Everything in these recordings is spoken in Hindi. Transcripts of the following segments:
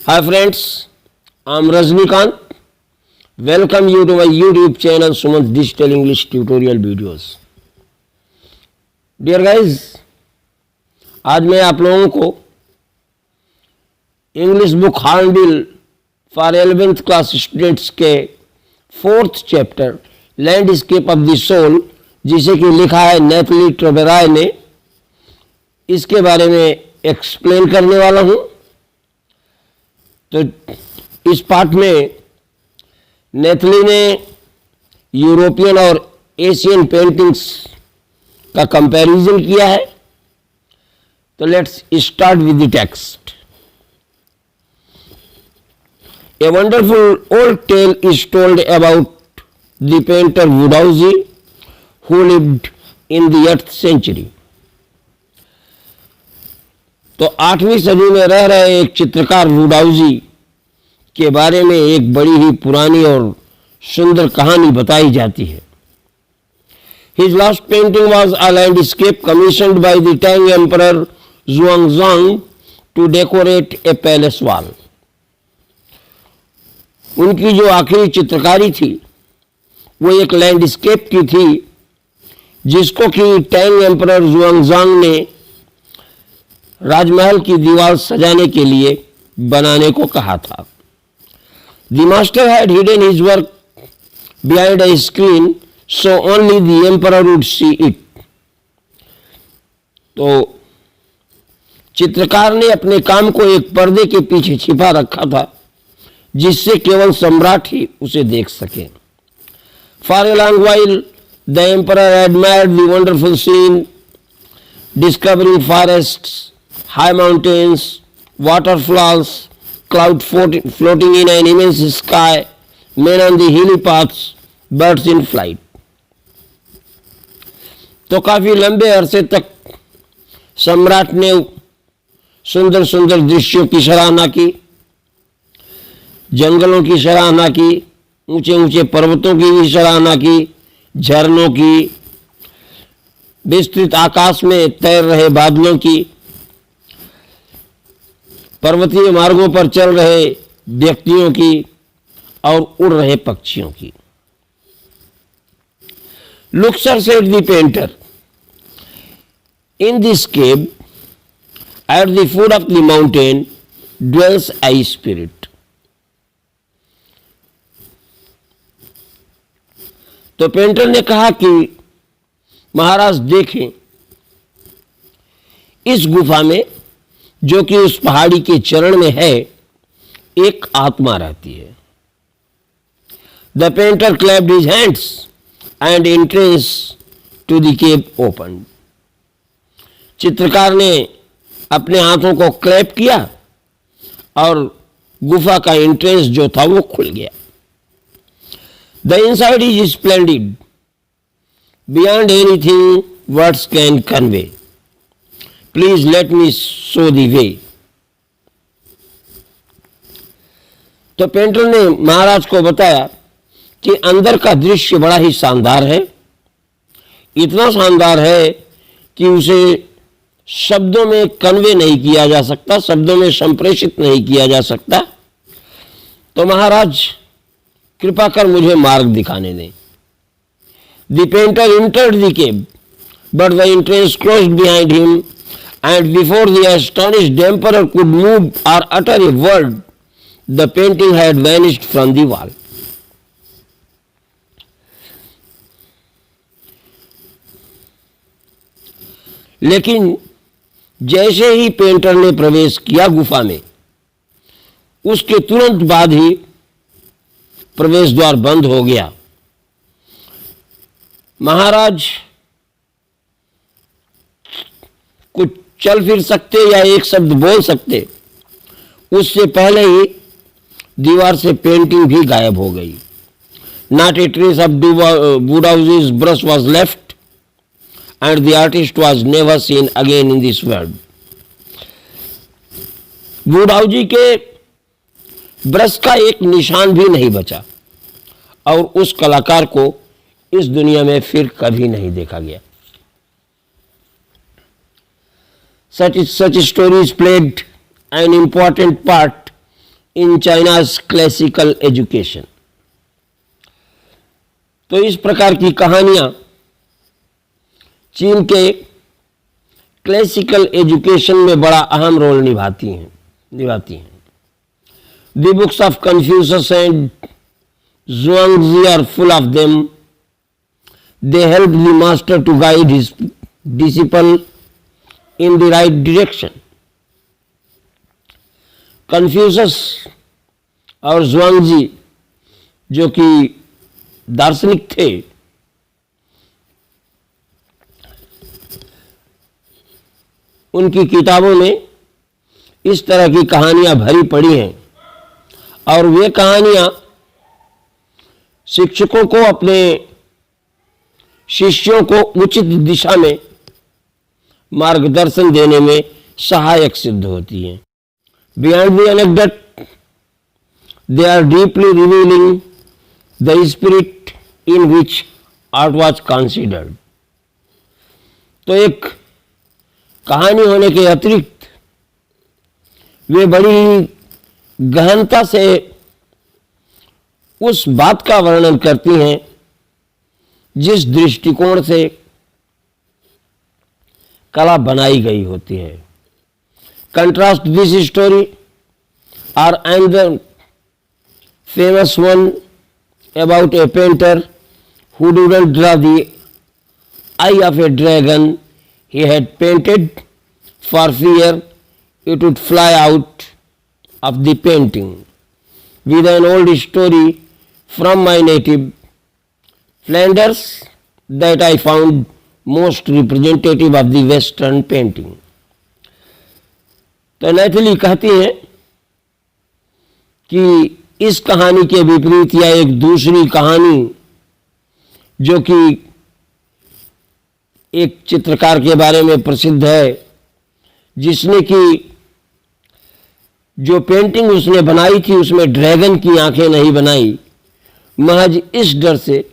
Hi friends, I'm Rajnikant. Welcome you to my YouTube channel Sumanth Digital English Tutorial Videos. Dear guys, आज मैं आप लोगों को English book Hornbill for 11th class students के 4th chapter landscape of the soul, जिसे कि लिखा है नेथली ट्रोबेराय ने, इसके बारे में एक्सप्लेन करने वाला हूं। तो इस पाठ में नेथली ने यूरोपियन और एशियन पेंटिंग्स का कंपैरिजन किया है। तो let's start with the text. A wonderful old tale is told about the painter Wudowsky, who lived in the 8th century. तो 8वीं सदी में रह रहे एक चित्रकार वुडाउजी के बारे में एक बड़ी ही पुरानी और सुंदर कहानी बताई जाती है। His last painting was a landscape commissioned by the Tang Emperor Xuanzang to decorate a palace wall. उनकी जो आखिरी चित्रकारी थी वो एक लैंडस्केप की थी, जिसको कि टैंग एम्परर जुआंगजांग ने राजमहल की दीवार सजाने के लिए बनाने को कहा था। The master had hidden his work behind a screen so only the emperor would see it. तो चित्रकार ने अपने काम को एक पर्दे के पीछे छिपा रखा था, जिससे केवल सम्राट ही उसे देख सके। For a long while the emperor admired the wonderful scene, discovering forests, high mountains, waterfalls, clouds floating in an immense sky, men on the hilly paths, birds in flight. तो काफी लंबे अरसे तक सम्राट ने सुंदर सुंदर दृश्यों की सराहना की, जंगलों की सराहना की, ऊंचे ऊंचे पर्वतों की भी सराहना की, झरनों की, विस्तृत आकाश में तैर रहे बादलों की, पर्वतीय मार्गों पर चल रहे व्यक्तियों की और उड़ रहे पक्षियों की। Look, sir, said the painter, in this cave at the foot of the mountain dwells a spirit. तो पेंटर ने कहा कि महाराज देखें, इस गुफा में जो कि उस पहाड़ी के चरण में है, एक आत्मा रहती है। The painter clapped his hands and entrance to the cave open. चित्रकार ने अपने हाथों को क्लैप किया और गुफा का एंट्रेंस जो था वो खुल गया। The inside is splendid beyond anything words can convey. Please let me show the way. तो पेंटर ने महाराज को बताया कि अंदर का दृश्य बड़ा ही शानदार है, इतना शानदार है कि उसे शब्दों में कन्वे नहीं किया जा सकता, शब्दों में संप्रेषित नहीं किया जा सकता। तो महाराज कृपा कर मुझे मार्ग दिखाने दें। The painter entered the cave, but the entrance closed behind him, and before the astonished emperor could move or utter a word, the painting had vanished from the wall. लेकिन जैसे ही पेंटर ने प्रवेश किया गुफा में, उसके तुरंत बाद ही प्रवेश द्वार बंद हो गया। महाराज कुछ चल फिर सकते या एक शब्द बोल सकते, उससे पहले ही दीवार से पेंटिंग भी गायब हो गई। Not a trace of Wu Daozi's brush was left and the artist was never seen again in this world. Wu Daozi के ब्रश का एक निशान भी नहीं बचा और उस कलाकार को इस दुनिया में फिर कभी नहीं देखा गया। Such stories played an important part in China's classical education। तो इस प्रकार की कहानियां चीन के क्लासिकल एजुकेशन में बड़ा अहम रोल निभाती हैं। The books of Confucius and Zhuangzi are full of them। They help the master to guide his disciple in the right direction। Confucius और ज़ुआंगजी जो कि दार्शनिक थे, उनकी किताबों में इस तरह की कहानियां भरी पड़ी हैं और वे कहानियां शिक्षकों को अपने शिष्यों को उचित दिशा में मार्गदर्शन देने में सहायक सिद्ध होती हैं। Beyond the anecdote, they are deeply revealing the spirit in which art was considered। तो एक कहानी होने के अतिरिक्त वे बड़ी गहनता से उस बात का वर्णन करती हैं जिस दृष्टिकोण से कला बनाई गई होती है। Contrast this story or another famous one about a painter who didn't draw the eye of a dragon he had painted for fear it would fly out of the painting, with an old story from my native Flanders that I found most representative of the Western painting। तो नैथिली कहती हैं कि इस कहानी के विपरीत या एक दूसरी कहानी जो कि एक चित्रकार के बारे में प्रसिद्ध है, जिसने कि जो पेंटिंग उसने बनाई थी उसमें ड्रैगन की आंखें नहीं बनाई, महज इस डर से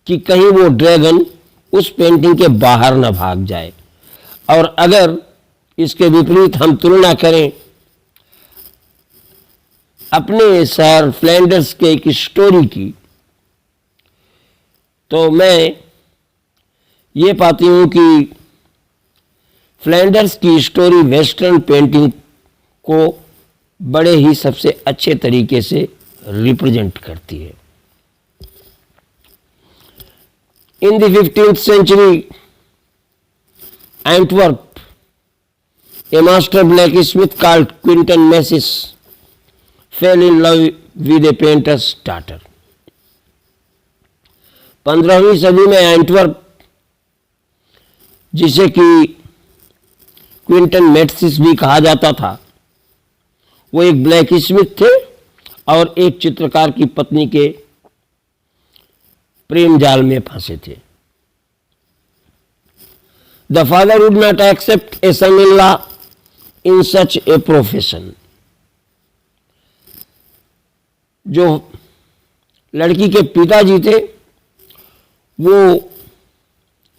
कि कहीं वो ड्रैगन उस पेंटिंग के बाहर न भाग जाए। और अगर इसके विपरीत हम तुलना करें अपने शहर फ्लैंडर्स के एक स्टोरी की, तो मैं ये पाती हूँ कि फ्लैंडर्स की स्टोरी वेस्टर्न पेंटिंग को बड़े ही सबसे अच्छे तरीके से रिप्रेजेंट करती है। In the 15th century, Antwerp, a master blacksmith called Quentin Massys fell in love with a painter's daughter। 15वीं सदी में एंटवर्प, जिसे कि क्विंटन मैसिस भी कहा जाता था, वो एक ब्लैक स्मिथ थे और एक चित्रकार की पत्नी के प्रेम जाल में फंसे थे। The father would not accept a son-in-law in such a profession। जो लड़की के पिताजी थे वो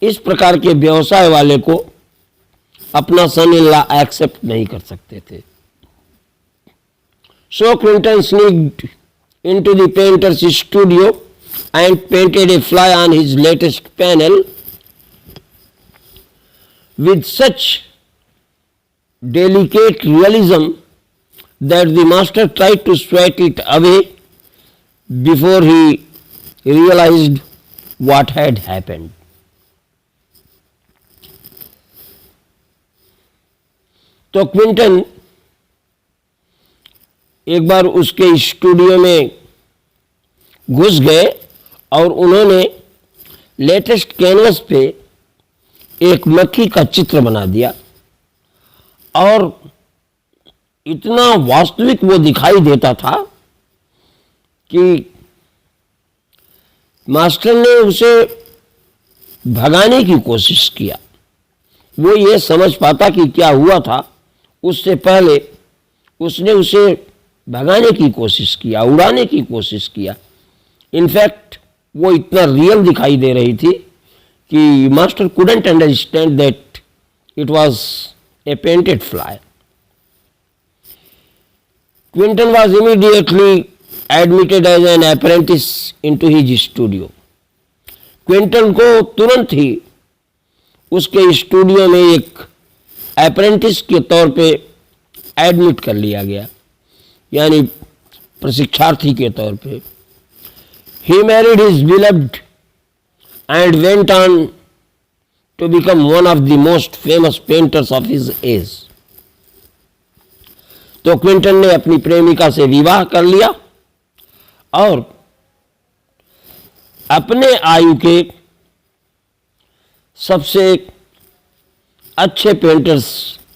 इस प्रकार के व्यवसाय वाले को अपना सन इन लॉ एक्सेप्ट नहीं कर सकते थे। So Clinton sneaked into the painter's studio and painted a fly on his latest panel with such delicate realism that the master tried to sweat it away before he realized what had happened। तो क्विंटन एक बार उसके स्टूडियो में घुस गए और उन्होंने लेटेस्ट कैनवस पे एक मक्खी का चित्र बना दिया और इतना वास्तविक वो दिखाई देता था कि मास्टर ने उसे भगाने की कोशिश किया। वो ये समझ पाता कि क्या हुआ था उससे पहले उसने उसे भगाने की कोशिश किया, उड़ाने की कोशिश किया। इनफैक्ट वो इतना रियल दिखाई दे रही थी कि master couldn't understand that it was a painted fly। Quinton was immediately admitted as an apprentice into his studio. Quinton को तुरंत ही उसके स्टूडियो में एक अप्रेंटिस के तौर पे एडमिट कर लिया गया, यानी प्रशिक्षार्थी के तौर पे. He married his beloved and went on to become one of the most famous painters of his age. तो क्विंटन ने अपनी प्रेमिका से विवाह कर लिया और अपने आयु के सबसे अच्छे पेंटर्स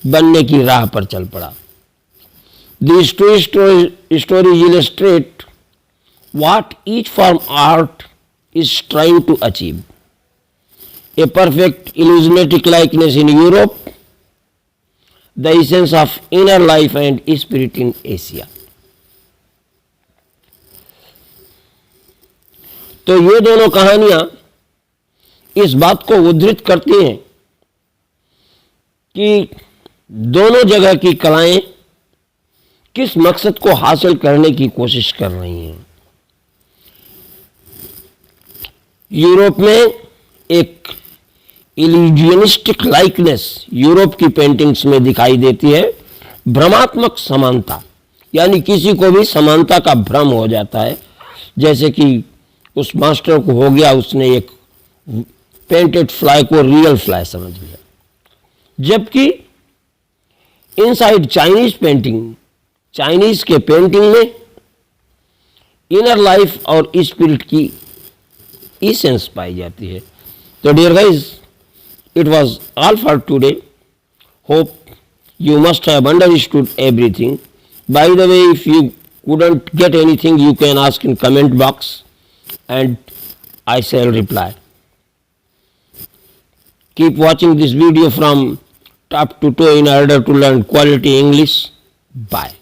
बनने की राह पर चल पड़ा. These two stories illustrate what each form of art is trying to achieve. A perfect illusionistic likeness in Europe, the essence of inner life and spirit in Asia. तो ये दोनों कहानियां इस बात को उद्धृत करती हैं कि दोनों जगह की कलाएं किस मकसद को हासिल करने की कोशिश कर रही हैं. यूरोप में एक इल्यूजनिस्टिक लाइकनेस यूरोप की पेंटिंग्स में दिखाई देती है. भ्रमात्मक समानता, यानी किसी को भी समानता का भ्रम हो जाता है, जैसे कि उस मास्टर को हो गया, उसने एक पेंटेड फ्लाई को रियल फ्लाई समझ लिया. जबकि इनसाइड चाइनीज पेंटिंग, चाइनीज के पेंटिंग में इनर लाइफ और स्पिरिट की एसेंस पाई जाती है. तो dear guys, it was all for today. Hope you must have understood everything. By the way, if you couldn't get anything, you can ask in comment box and I shall reply. Keep watching this video from top to toe in order to learn quality English. Bye.